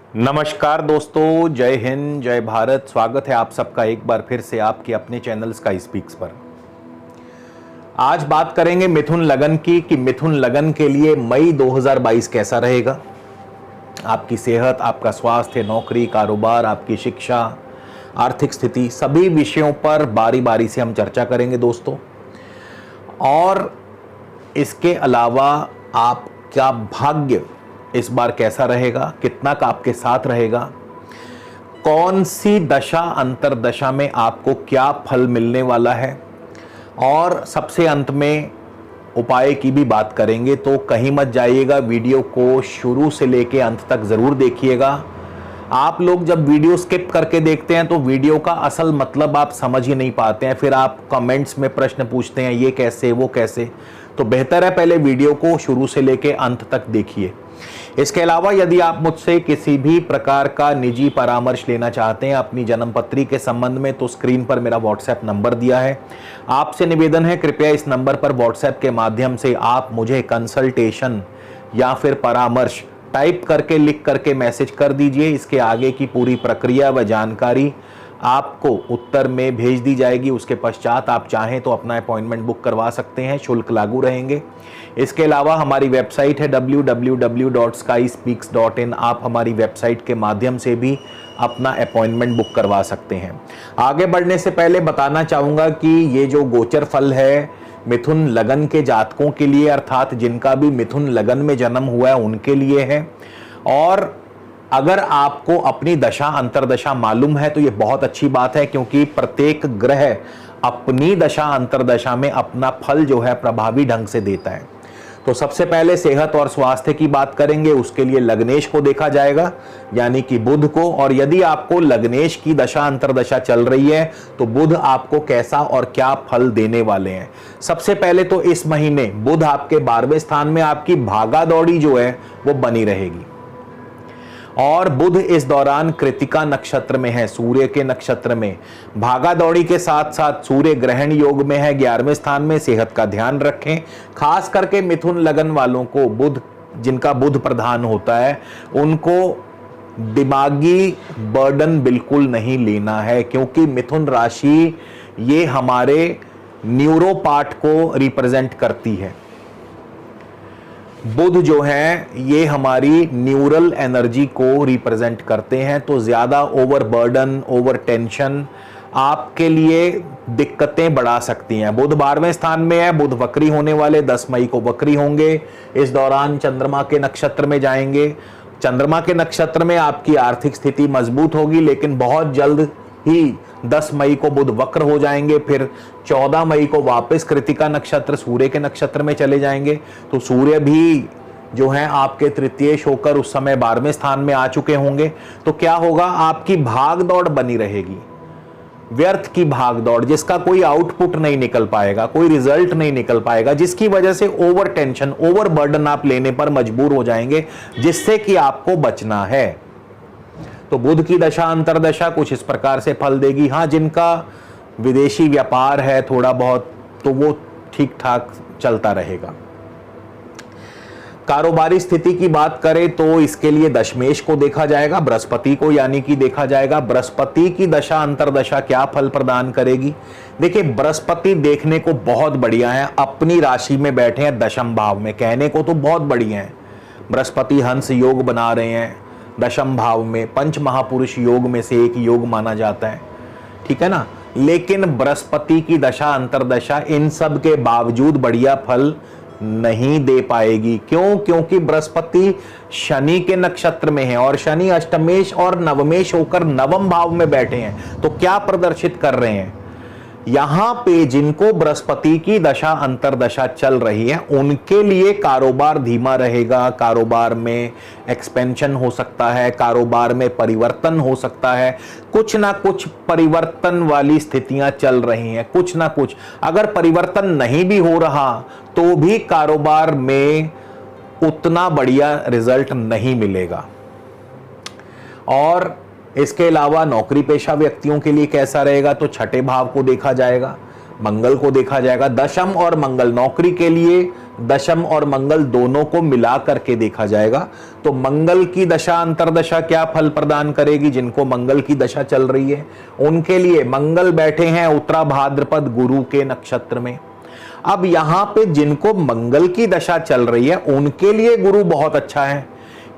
नमस्कार दोस्तों, जय हिंद, जय भारत। स्वागत है आप सबका एक बार फिर से आपके अपने चैनल स्काई स्पीक्स पर। आज बात करेंगे मिथुन लगन की कि मिथुन लगन के लिए मई 2022 कैसा रहेगा। आपकी सेहत, आपका स्वास्थ्य, नौकरी, कारोबार, आपकी शिक्षा, आर्थिक स्थिति, सभी विषयों पर बारी बारी से हम चर्चा करेंगे दोस्तों। और इसके अलावा आपका भाग्य इस बार कैसा रहेगा, कितना का आपके साथ रहेगा, कौन सी दशा अंतरदशा में आपको क्या फल मिलने वाला है, और सबसे अंत में उपाय की भी बात करेंगे। तो कहीं मत जाइएगा, वीडियो को शुरू से लेके अंत तक ज़रूर देखिएगा। आप लोग जब वीडियो स्किप करके देखते हैं तो वीडियो का असल मतलब आप समझ ही नहीं पाते हैं, फिर आप कमेंट्स में प्रश्न पूछते हैं ये कैसे वो कैसे। तो बेहतर है पहले वीडियो को शुरू से लेके अंत तक देखिए। इसके अलावा यदि आप मुझसे किसी भी प्रकार का निजी परामर्श लेना चाहते हैं अपनी जन्मपत्री के संबंध में, तो स्क्रीन पर मेरा व्हाट्सएप नंबर दिया है। आपसे निवेदन है, कृपया इस नंबर पर व्हाट्सएप के माध्यम से आप मुझे कंसल्टेशन या फिर परामर्श टाइप करके, लिख करके मैसेज कर दीजिए। इसके आगे की पूरी प्रक्रिया व जानकारी आपको उत्तर में भेज दी जाएगी। उसके पश्चात आप चाहें तो अपना अपॉइंटमेंट बुक करवा सकते हैं, शुल्क लागू रहेंगे। इसके अलावा हमारी वेबसाइट है www.skyspeaks.in। आप हमारी वेबसाइट के माध्यम से भी अपना अपॉइंटमेंट बुक करवा सकते हैं। आगे बढ़ने से पहले बताना चाहूँगा कि ये जो गोचर फल है मिथुन लगन के जातकों के लिए, अर्थात जिनका भी मिथुन लगन में जन्म हुआ है उनके लिए है। और अगर आपको अपनी दशा अंतरदशा मालूम है तो ये बहुत अच्छी बात है, क्योंकि प्रत्येक ग्रह अपनी दशा अंतरदशा में अपना फल जो है प्रभावी ढंग से देता है। तो सबसे पहले सेहत और स्वास्थ्य की बात करेंगे। उसके लिए लग्नेश को देखा जाएगा, यानी कि बुध को। और यदि आपको लग्नेश की दशा अंतरदशा चल रही है तो बुध आपको कैसा और क्या फल देने वाले हैं। सबसे पहले तो इस महीने बुध आपके 12वें स्थान में, आपकी भागा दौड़ी जो है वो बनी रहेगी। और बुध इस दौरान कृतिका नक्षत्र में है, सूर्य के नक्षत्र में। भागा दौड़ी के साथ साथ सूर्य ग्रहण योग में है, 11वें स्थान में। सेहत का ध्यान रखें। खास करके मिथुन लगन वालों को बुध, जिनका बुध प्रधान होता है, उनको दिमागी बर्डन बिल्कुल नहीं लेना है, क्योंकि मिथुन राशि ये हमारे न्यूरो पार्ट को रिप्रेजेंट करती है। बुध जो है ये हमारी न्यूरल एनर्जी को रिप्रेजेंट करते हैं। तो ज़्यादा ओवर बर्डन, ओवर टेंशन आपके लिए दिक्कतें बढ़ा सकती हैं। बुध 12वें स्थान में है, बुध वक्री होने वाले, 10 मई को वक्री होंगे। इस दौरान चंद्रमा के नक्षत्र में जाएंगे। चंद्रमा के नक्षत्र में आपकी आर्थिक स्थिति मजबूत होगी, लेकिन बहुत जल्द ही 10 मई को बुध वक्र हो जाएंगे। फिर 14 मई को वापस कृतिका नक्षत्र, सूर्य के नक्षत्र में चले जाएंगे। तो सूर्य भी जो है आपके तृतीयेश होकर उस समय 12वें स्थान में आ चुके होंगे। तो क्या होगा, आपकी भाग दौड़ बनी रहेगी, व्यर्थ की भाग दौड़, जिसका कोई आउटपुट नहीं निकल पाएगा, कोई रिजल्ट नहीं निकल पाएगा, जिसकी वजह से ओवर टेंशन, ओवर बर्डन आप लेने पर मजबूर हो जाएंगे, जिससे कि आपको बचना है। तो बुध की दशा अंतरदशा कुछ इस प्रकार से फल देगी। हाँ, जिनका विदेशी व्यापार है थोड़ा बहुत, तो वो ठीक ठाक चलता रहेगा। कारोबारी स्थिति की बात करें तो इसके लिए दशमेश को देखा जाएगा, बृहस्पति को, यानी कि देखा जाएगा बृहस्पति की दशा अंतरदशा क्या फल प्रदान करेगी। देखिए, बृहस्पति देखने को बहुत बढ़िया है, अपनी राशि में बैठे हैं दशम भाव में, कहने को तो बहुत बढ़िया है। बृहस्पति हंस योग बना रहे हैं दशम भाव में, पंच महापुरुष योग में से एक योग माना जाता है, ठीक है ना। लेकिन बृहस्पति की दशा अंतरदशा इन सब के बावजूद बढ़िया फल नहीं दे पाएगी। क्यों? क्योंकि बृहस्पति शनि के नक्षत्र में है, और शनि अष्टमेश और नवमेश होकर नवम भाव में बैठे हैं। तो क्या प्रदर्शित कर रहे हैं यहां पे, जिनको बृहस्पति की दशा अंतरदशा चल रही है उनके लिए कारोबार धीमा रहेगा, कारोबार में एक्सपेंशन हो सकता है, कारोबार में परिवर्तन हो सकता है। कुछ ना कुछ परिवर्तन वाली स्थितियां चल रही हैं, कुछ ना कुछ। अगर परिवर्तन नहीं भी हो रहा तो भी कारोबार में उतना बढ़िया रिजल्ट नहीं मिलेगा। और इसके अलावा नौकरी पेशा व्यक्तियों के लिए कैसा रहेगा, तो छठे भाव को देखा जाएगा, मंगल को देखा जाएगा। दशम और मंगल नौकरी के लिए दशम और मंगल दोनों को मिला करके देखा जाएगा तो मंगल की दशा अंतरदशा क्या फल प्रदान करेगी। जिनको मंगल की दशा चल रही है उनके लिए मंगल बैठे हैं उत्तरा भाद्रपद गुरु के नक्षत्र में। अब यहां पे जिनको मंगल की दशा चल रही है उनके लिए गुरु बहुत अच्छा है,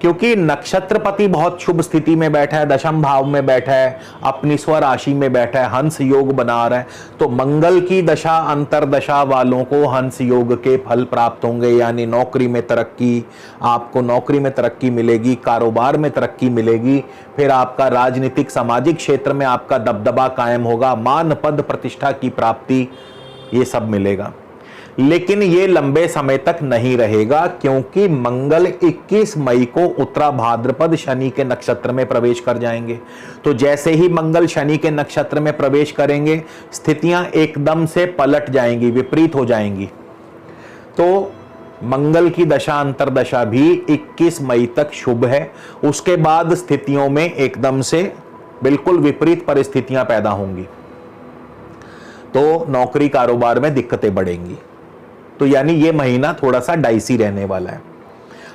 क्योंकि नक्षत्रपति बहुत शुभ स्थिति में बैठा है, दशम भाव में बैठा है, अपनी स्वराशि में बैठा है, हंस योग बना रहा है। तो मंगल की दशा अंतरदशा वालों को हंस योग के फल प्राप्त होंगे, यानी नौकरी में तरक्की, आपको नौकरी में तरक्की मिलेगी, कारोबार में तरक्की मिलेगी, फिर आपका राजनीतिक सामाजिक क्षेत्र में आपका दबदबा कायम होगा, मान पद प्रतिष्ठा की प्राप्ति, ये सब मिलेगा। लेकिन ये लंबे समय तक नहीं रहेगा, क्योंकि मंगल 21 मई को उत्तरा भाद्रपद शनि के नक्षत्र में प्रवेश कर जाएंगे। तो जैसे ही मंगल शनि के नक्षत्र में प्रवेश करेंगे स्थितियां एकदम से पलट जाएंगी, विपरीत हो जाएंगी। तो मंगल की दशा अंतरदशा भी 21 मई तक शुभ है, उसके बाद स्थितियों में एकदम से बिल्कुल विपरीत परिस्थितियां पैदा होंगी, तो नौकरी कारोबार में दिक्कतें बढ़ेंगी। तो यानी ये महीना थोड़ा सा डाइसी रहने वाला है।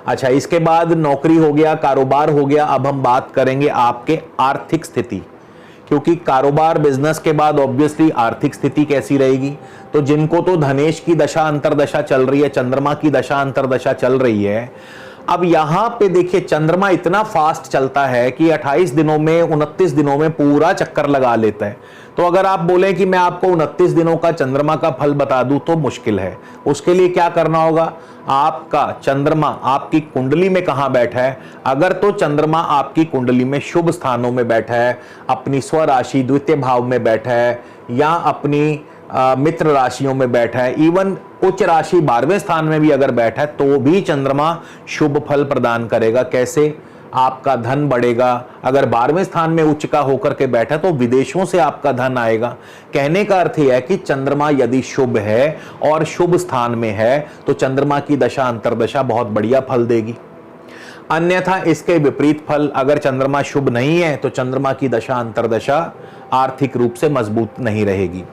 अच्छा, इसके बाद नौकरी हो गया, कारोबार हो गया। अब हम बात करेंगे आपके आर्थिक स्थिति, क्योंकि कारोबार बिजनेस के बाद ऑब्वियसली आर्थिक स्थिति कैसी रहेगी। तो जिनको तो धनेश की दशा अंतरदशा चल रही है, चंद्रमा की दशा अंतरदशा चल रही है, अब यहां पे देखिए चंद्रमा इतना फास्ट चलता है कि 28 दिनों में 29 दिनों में पूरा चक्कर लगा लेता है। तो अगर आप बोले कि मैं आपको 29 दिनों का चंद्रमा का फल बता दूं तो मुश्किल है। उसके लिए क्या करना होगा, आपका चंद्रमा आपकी कुंडली में कहां बैठा है। अगर तो चंद्रमा आपकी कुंडली में शुभ स्थानों में बैठा है, अपनी स्वराशि द्वितीय भाव में बैठा है, या अपनी मित्र राशियों में बैठा है, इवन उच्च राशि 12वें स्थान में भी अगर बैठा है, तो भी चंद्रमा शुभ फल प्रदान करेगा। कैसे, आपका धन बढ़ेगा। अगर 12वें स्थान में उच्च का होकर के बैठा तो विदेशों से आपका धन आएगा। कहने का अर्थ यह है कि चंद्रमा यदि शुभ है और शुभ स्थान में है तो चंद्रमा की दशा अंतरदशा बहुत बढ़िया फल देगी। अन्यथा इसके विपरीत फल, अगर चंद्रमा शुभ नहीं है तो चंद्रमा की दशा अंतरदशा आर्थिक रूप से मजबूत नहीं रहेगी।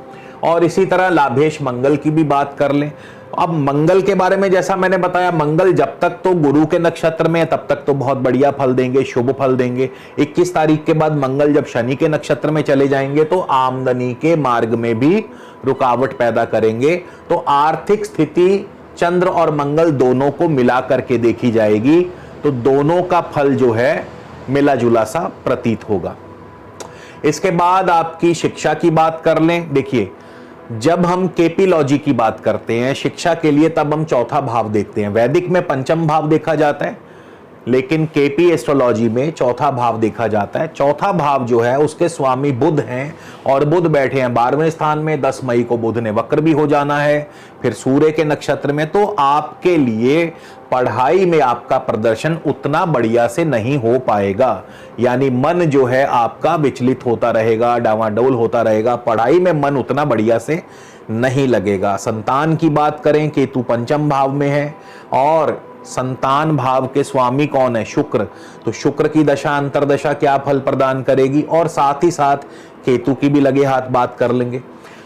और इसी तरह लाभेश मंगल की भी बात कर लें। अब मंगल के बारे में जैसा मैंने बताया, मंगल जब तक तो गुरु के नक्षत्र में है तब तक तो बहुत बढ़िया फल देंगे, शुभ फल देंगे। 21 तारीख के बाद मंगल जब शनि के नक्षत्र में चले जाएंगे तो आमदनी के मार्ग में भी रुकावट पैदा करेंगे। तो आर्थिक स्थिति चंद्र और मंगल दोनों को मिला करके देखी जाएगी तो दोनों का फल जो है मिला जुला सा प्रतीत होगा। इसके बाद आपकी शिक्षा की बात कर लें। देखिए, जब हम केपीलॉजी की बात करते हैं शिक्षा के लिए, तब हम चौथा भाव देखते हैं। वैदिक में पंचम भाव देखा जाता है, लेकिन केपी एस्ट्रोलॉजी में चौथा भाव देखा जाता है। चौथा भाव जो है उसके स्वामी बुध हैं, और बुध बैठे हैं 12वें स्थान में। 10 मई को बुध ने वक्र भी हो जाना है, फिर सूर्य के नक्षत्र में। तो आपके लिए पढ़ाई में आपका प्रदर्शन उतना बढ़िया से नहीं हो पाएगा, यानी मन जो है आपका विचलित होता रहेगा, डावाडोल होता रहेगा, पढ़ाई में मन उतना बढ़िया से नहीं लगेगा। संतान की बात करें, केतु पंचम भाव में है, और संतान भाव के स्वामी कौन है, शुक्र। तो शुक्र की दशा अंतरदशा क्या फल प्रदान करेगी, और साथ ही साथ केतु की भी लगे हाथ बात कर लेंगे।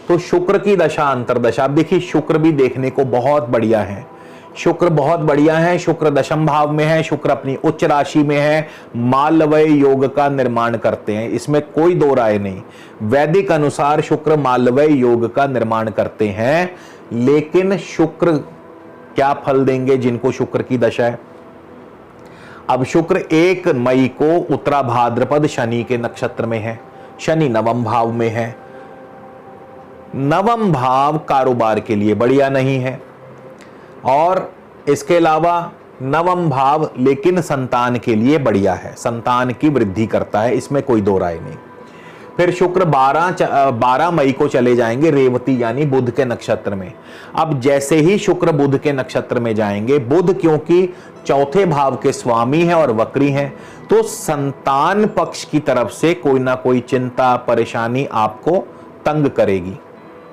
तो शुक्र की दशा अंतरदशा, अब देखिए शुक्र भी देखने को बहुत बढ़िया है, शुक्र बहुत बढ़िया है। शुक्र दशम भाव में है, शुक्र अपनी उच्च राशि में है, मालवय योग का निर्माण करते हैं, इसमें कोई दो राय नहीं। वैदिक अनुसार शुक्र मालवय योग का निर्माण करते हैं। लेकिन शुक्र क्या फल देंगे जिनको शुक्र की दशा है। अब शुक्र 1 मई को उत्तरा भाद्रपद शनि के नक्षत्र में है, शनि नवम भाव में है। नवम भाव कारोबार के लिए बढ़िया नहीं है, और इसके अलावा नवम भाव लेकिन संतान के लिए बढ़िया है, संतान की वृद्धि करता है, इसमें कोई दो राय नहीं। फिर शुक्र 12 मई को चले जाएंगे रेवती यानी बुध के नक्षत्र में। अब जैसे ही शुक्र बुध के नक्षत्र में जाएंगे, बुध क्योंकि चौथे भाव के स्वामी हैं और वक्री हैं, तो संतान पक्ष की तरफ से कोई ना कोई चिंता परेशानी आपको तंग करेगी,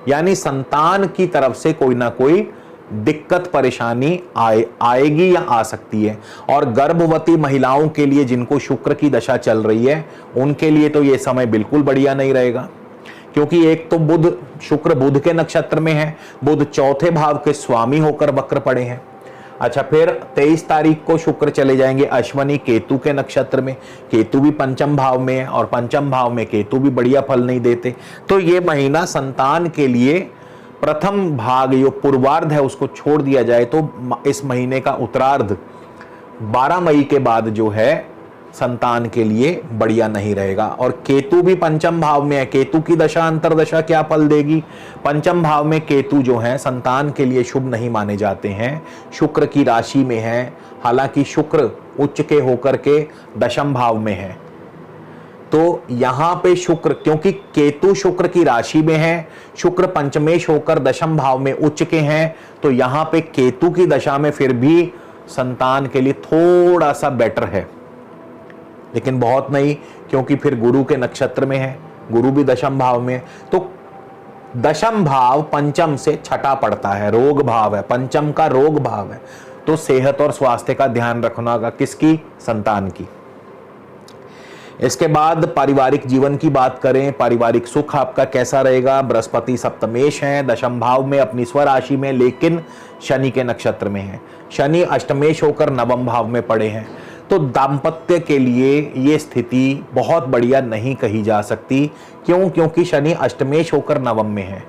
यानी संतान की तरफ से कोई ना कोई दिक्कत परेशानी आएगी या आ सकती है। और गर्भवती महिलाओं के लिए जिनको शुक्र की दशा चल रही है उनके लिए तो ये समय बिल्कुल बढ़िया नहीं रहेगा, क्योंकि एक तो बुध, शुक्र बुध के नक्षत्र में है, बुध चौथे भाव के स्वामी होकर वक्र पड़े हैं। अच्छा, फिर 23 तारीख को शुक्र चले जाएंगे अश्वनी केतु के नक्षत्र में। केतु भी पंचम भाव में है और पंचम भाव में केतु भी बढ़िया फल नहीं देते। तो ये महीना संतान के लिए प्रथम भाग जो पूर्वार्ध है उसको छोड़ दिया जाए तो इस महीने का उत्तरार्ध 12 मई के बाद जो है संतान के लिए बढ़िया नहीं रहेगा। और केतु भी पंचम भाव में है। केतु की दशा अंतरदशा क्या फल देगी? पंचम भाव में केतु जो है संतान के लिए शुभ नहीं माने जाते हैं। शुक्र की राशि में है, हालांकि शुक्र उच्च के होकर के दशम भाव में है। तो यहां पे शुक्र, क्योंकि केतु शुक्र की राशि में है, शुक्र पंचमेश होकर दशम भाव में उच्च के हैं, तो यहां पे केतु की दशा में फिर भी संतान के लिए थोड़ा सा बेटर है, लेकिन बहुत नहीं, क्योंकि फिर गुरु के नक्षत्र में है, गुरु भी दशम भाव में है। तो दशम भाव पंचम से छठा पड़ता है, रोग भाव है, पंचम का रोग भाव है। तो सेहत और स्वास्थ्य का ध्यान रखना होगा, किसकी? संतान की। इसके बाद पारिवारिक जीवन की बात करें, पारिवारिक सुख आपका कैसा रहेगा? बृहस्पति सप्तमेश है, दशम भाव में अपनी स्वराशि में, लेकिन शनि के नक्षत्र में है। शनि अष्टमेश होकर नवम भाव में पड़े हैं। तो दाम्पत्य के लिए ये स्थिति बहुत बढ़िया नहीं कही जा सकती। क्यों? क्योंकि शनि अष्टमेश होकर नवम में है।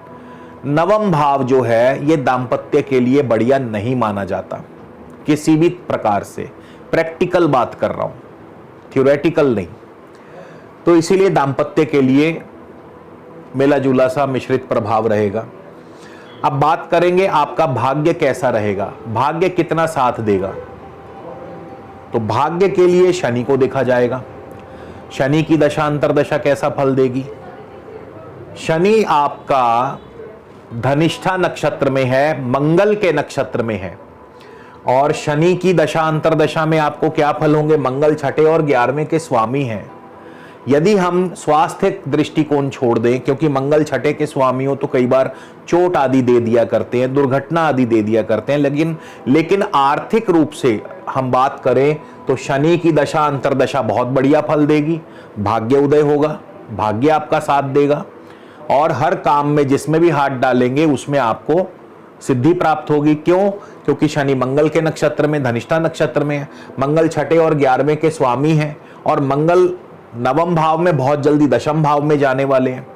नवम भाव जो है ये दाम्पत्य के लिए बढ़िया नहीं माना जाता किसी भी प्रकार से। प्रैक्टिकल बात कर रहा हूं, थ्योरेटिकल नहीं। तो इसीलिए दाम्पत्य के लिए मिला जुला सा मिश्रित प्रभाव रहेगा। अब बात करेंगे आपका भाग्य कैसा रहेगा, भाग्य कितना साथ देगा। तो भाग्य के लिए शनि को देखा जाएगा। शनि की दशा अंतरदशा कैसा फल देगी? शनि आपका धनिष्ठा नक्षत्र में है, मंगल के नक्षत्र में है। और शनि की दशा अंतरदशा में आपको क्या फल होंगे? मंगल छठे और 11वें के स्वामी हैं। यदि हम स्वास्थ्य दृष्टिकोण छोड़ दें, क्योंकि मंगल छठे के स्वामी हो तो कई बार चोट आदि दे दिया करते हैं, दुर्घटना आदि दे दिया करते हैं, लेकिन आर्थिक रूप से हम बात करें तो शनि की दशा अंतरदशा बहुत बढ़िया फल देगी। भाग्य उदय होगा, भाग्य आपका साथ देगा, और हर काम में जिसमें भी हाथ डालेंगे उसमें आपको सिद्धि प्राप्त होगी। क्यों? क्योंकि शनि मंगल के नक्षत्र में, धनिष्ठा नक्षत्र में है, मंगल छठे और 11वें के स्वामी हैं, और मंगल नवम भाव में बहुत जल्दी दशम भाव में जाने वाले हैं।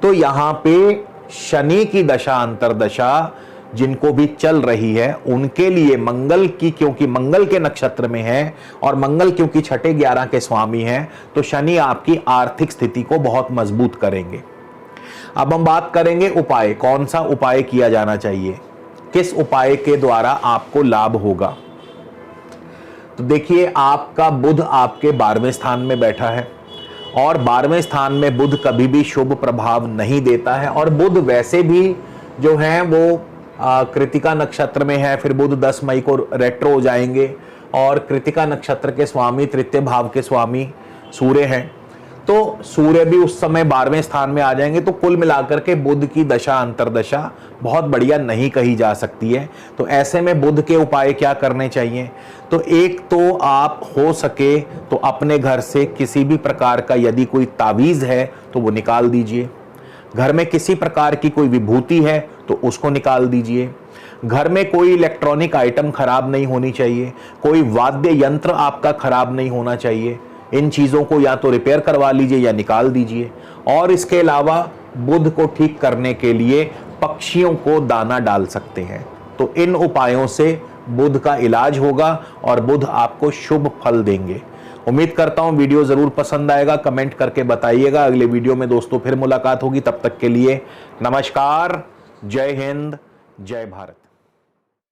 तो यहां पे शनि की दशा अंतरदशा जिनको भी चल रही है उनके लिए मंगल की, क्योंकि मंगल के नक्षत्र में है और मंगल क्योंकि छठे 11 के स्वामी हैं, तो शनि आपकी आर्थिक स्थिति को बहुत मजबूत करेंगे। अब हम बात करेंगे उपाय, कौन सा उपाय किया जाना चाहिए, किस उपाय के द्वारा आपको लाभ होगा। तो देखिए, आपका बुध आपके 12वें स्थान में बैठा है, और 12वें स्थान में बुध कभी भी शुभ प्रभाव नहीं देता है। और बुध वैसे भी जो है वो कृतिका नक्षत्र में है, फिर बुध 10 मई को रेट्रो हो जाएंगे, और कृतिका नक्षत्र के स्वामी तृतीय भाव के स्वामी सूर्य हैं, तो सूर्य भी उस समय 12वें स्थान में आ जाएंगे। तो कुल मिलाकर के बुध की दशा अंतरदशा बहुत बढ़िया नहीं कही जा सकती है। तो ऐसे में बुध के उपाय क्या करने चाहिए? तो एक तो आप हो सके तो अपने घर से किसी भी प्रकार का यदि कोई तावीज़ है तो वो निकाल दीजिए। घर में किसी प्रकार की कोई विभूति है तो उसको निकाल दीजिए। घर में कोई इलेक्ट्रॉनिक आइटम खराब नहीं होनी चाहिए, कोई वाद्य यंत्र आपका खराब नहीं होना चाहिए। इन चीज़ों को या तो रिपेयर करवा लीजिए या निकाल दीजिए। और इसके अलावा बुध को ठीक करने के लिए पक्षियों को दाना डाल सकते हैं। तो इन उपायों से बुध का इलाज होगा और बुध आपको शुभ फल देंगे। उम्मीद करता हूं वीडियो जरूर पसंद आएगा, कमेंट करके बताइएगा। अगले वीडियो में दोस्तों फिर मुलाकात होगी, तब तक के लिए नमस्कार, जय हिंद, जय भारत।